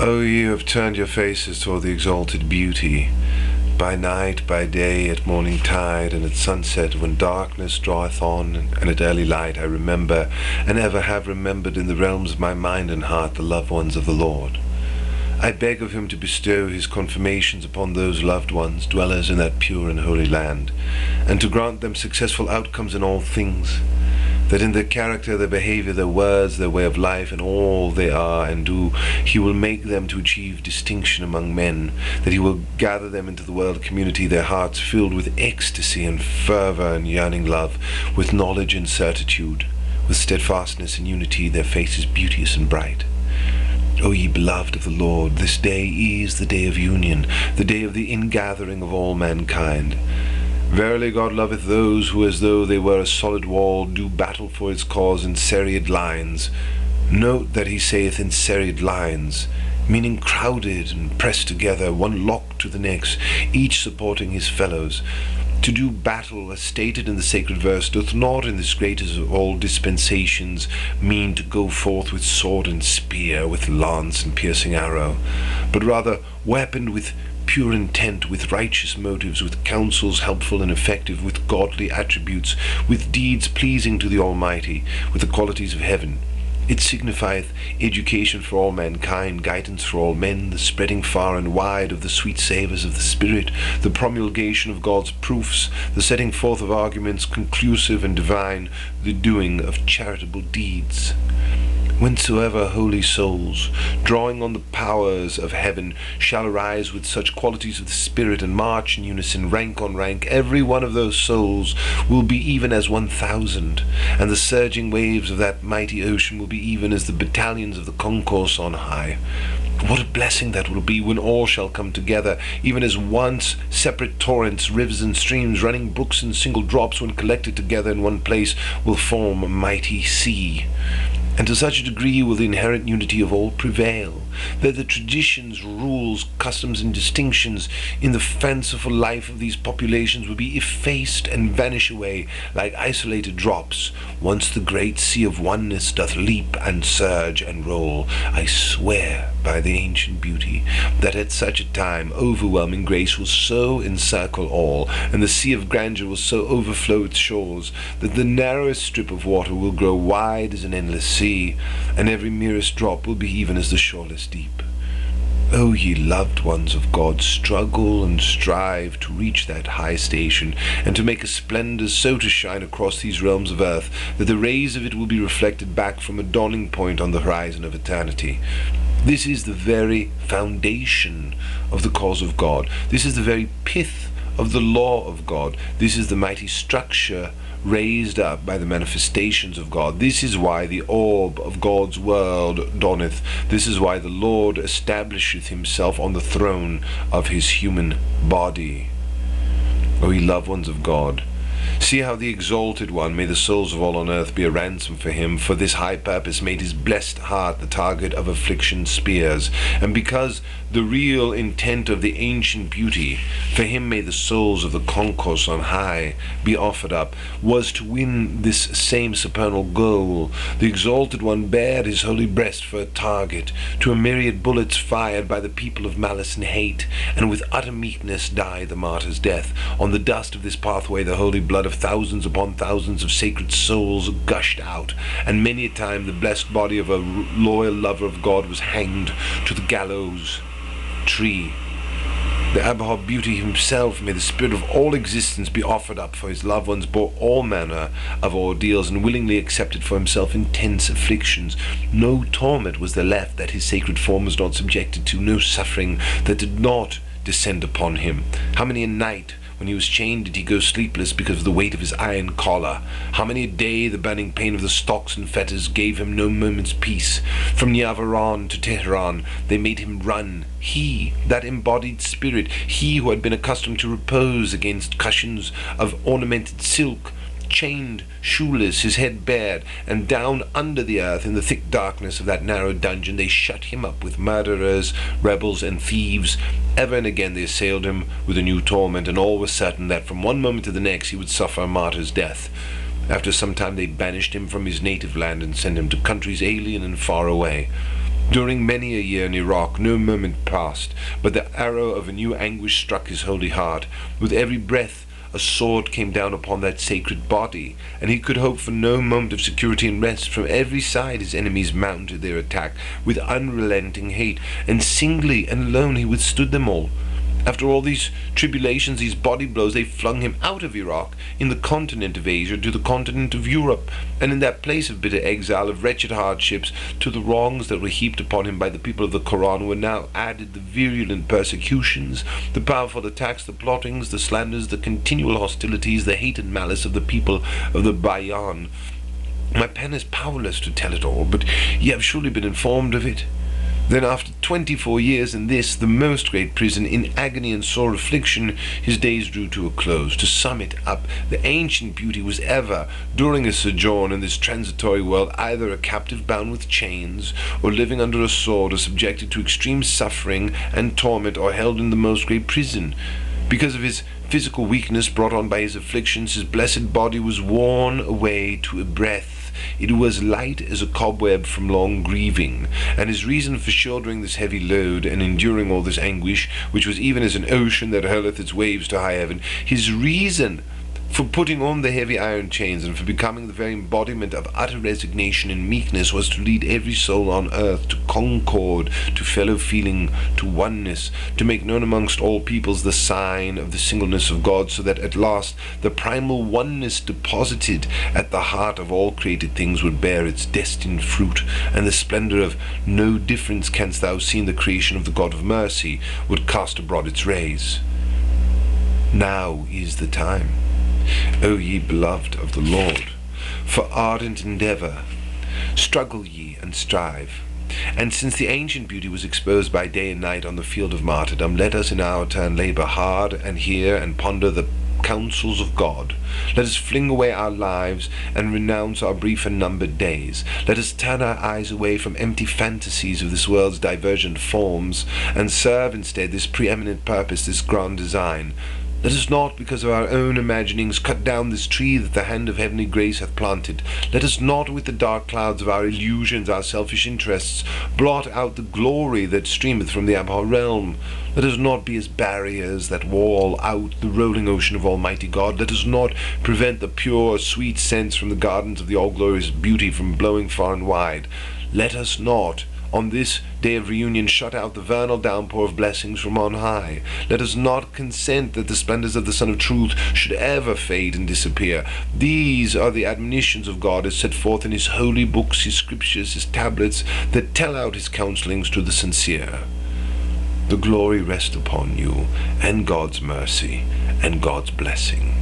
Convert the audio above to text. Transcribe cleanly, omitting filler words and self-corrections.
O ye who have turned your faces toward the exalted beauty, by night, by day, at morning tide, and at sunset, when darkness draweth on, and at early light, I remember, and ever have remembered in the realms of my mind and heart, the loved ones of the Lord. I beg of him to bestow his confirmations upon those loved ones, dwellers in that pure and holy land, and to grant them successful outcomes in all things, that in their character, their behavior, their words, their way of life, and all they are and do, he will make them to achieve distinction among men, that he will gather them into the world community, their hearts filled with ecstasy and fervor and yearning love, with knowledge and certitude, with steadfastness and unity, their faces beauteous and bright. O ye beloved of the Lord, this day is the day of union, the day of the ingathering of all mankind. Verily God loveth those who, as though they were a solid wall, do battle for his cause in serried lines. Note that he saith in serried lines, meaning crowded and pressed together, one locked to the next, each supporting his fellows. To do battle, as stated in the sacred verse, doth not in this greatest of all dispensations mean to go forth with sword and spear, with lance and piercing arrow, but rather weaponed with pure intent, with righteous motives, with counsels helpful and effective, with godly attributes, with deeds pleasing to the Almighty, with the qualities of heaven. It signifieth education for all mankind, guidance for all men, the spreading far and wide of the sweet savours of the Spirit, the promulgation of God's proofs, the setting forth of arguments conclusive and divine, the doing of charitable deeds. Whensoever holy souls, drawing on the powers of heaven, shall arise with such qualities of the Spirit and march in unison, rank on rank, every one of those souls will be even as 1,000, and the surging waves of that mighty ocean will be even as the battalions of the concourse on high. What a blessing that will be when all shall come together, even as once separate torrents, rivers and streams, running brooks and single drops, when collected together in one place, will form a mighty sea. And to such a degree will the inherent unity of all prevail, that the traditions, rules, customs, and distinctions in the fanciful life of these populations will be effaced and vanish away like isolated drops, once the great sea of oneness doth leap and surge and roll. I swear by the ancient beauty that at such a time overwhelming grace will so encircle all, and the sea of grandeur will so overflow its shores, that the narrowest strip of water will grow wide as an endless sea, and every merest drop will be even as the shoreless deep. O ye loved ones of God, struggle and strive to reach that high station, and to make a splendor so to shine across these realms of earth, that the rays of it will be reflected back from a dawning point on the horizon of eternity. This is the very foundation of the cause of God. This is the very pith of the law of God. This is the mighty structure raised up by the manifestations of God. This is why the orb of God's world dawneth. This is why the Lord establisheth himself on the throne of his human body. O ye loved ones of God, see how the Exalted One, may the souls of all on earth be a ransom for him, for this high purpose made his blessed heart the target of affliction's spears, and because the real intent of the ancient beauty, for him may the souls of the concourse on high be offered up, was to win this same supernal goal. The Exalted One bared his holy breast for a target, to a myriad bullets fired by the people of malice and hate, and with utter meekness died the martyr's death. On the dust of this pathway the holy blood of thousands upon thousands of sacred souls gushed out, and many a time the blessed body of a loyal lover of God was hanged to the gallows tree. The Abha Beauty himself, may the spirit of all existence be offered up for his loved ones, bore all manner of ordeals, and willingly accepted for himself intense afflictions. No torment was there left that his sacred form was not subjected to, no suffering that did not descend upon him. How many a night when he was chained did he go sleepless because of the weight of his iron collar? How many a day the burning pain of the stocks and fetters gave him no moment's peace? From Niavaran to Tehran they made him run. He, that embodied spirit, he who had been accustomed to repose against cushions of ornamented silk, chained, shoeless, his head bared, and down under the earth in the thick darkness of that narrow dungeon they shut him up with murderers, rebels, and thieves. Ever and again they assailed him with a new torment, and all was certain that from one moment to the next he would suffer a martyr's death. After some time they banished him from his native land and sent him to countries alien and far away. During many a year in Iraq, no moment passed, but the arrow of a new anguish struck his holy heart. With every breath, a sword came down upon that sacred body, and he could hope for no moment of security and rest. From every side his enemies mounted their attack with unrelenting hate, and singly and alone he withstood them all. After all these tribulations, these body blows, they flung him out of Iraq, in the continent of Asia, to the continent of Europe, and in that place of bitter exile, of wretched hardships, to the wrongs that were heaped upon him by the people of the Koran were now added the virulent persecutions, the powerful attacks, the plottings, the slanders, the continual hostilities, the hate and malice of the people of the Bayan. My pen is powerless to tell it all, but ye have surely been informed of it. Then after 24 years in this, the most great prison, in agony and sore affliction, his days drew to a close. To sum it up, the ancient beauty was ever, during his sojourn in this transitory world, either a captive bound with chains, or living under a sword, or subjected to extreme suffering and torment, or held in the most great prison. Because of his physical weakness brought on by his afflictions, his blessed body was worn away to a breath. It was light as a cobweb from long grieving, and his reason for shouldering this heavy load and enduring all this anguish, which was even as an ocean that hurleth its waves to high heaven, his reason for putting on the heavy iron chains and for becoming the very embodiment of utter resignation and meekness, was to lead every soul on earth to concord, to fellow feeling, to oneness, to make known amongst all peoples the sign of the singleness of God, so that at last the primal oneness deposited at the heart of all created things would bear its destined fruit, and the splendor of no difference canst thou see in the creation of the God of mercy would cast abroad its rays. Now is the time, O ye beloved of the Lord, for ardent endeavor. Struggle ye and strive. And since the ancient beauty was exposed by day and night on the field of martyrdom, let us in our turn labor hard and hear and ponder the counsels of God. Let us fling away our lives and renounce our brief and numbered days. Let us turn our eyes away from empty fantasies of this world's divergent forms, and serve instead this preeminent purpose, this grand design. Let us not, because of our own imaginings, cut down this tree that the hand of heavenly grace hath planted. Let us not, with the dark clouds of our illusions, our selfish interests, blot out the glory that streameth from the Abha realm. Let us not be as barriers that wall out the rolling ocean of Almighty God. Let us not prevent the pure, sweet scents from the gardens of the all-glorious beauty from blowing far and wide. Let us not, on this day of reunion, shut out the vernal downpour of blessings from on high. Let us not consent that the splendors of the Sun of Truth should ever fade and disappear. These are the admonitions of God as set forth in his holy books, his scriptures, his tablets, that tell out his counselings to the sincere. The glory rest upon you, and God's mercy, and God's blessing.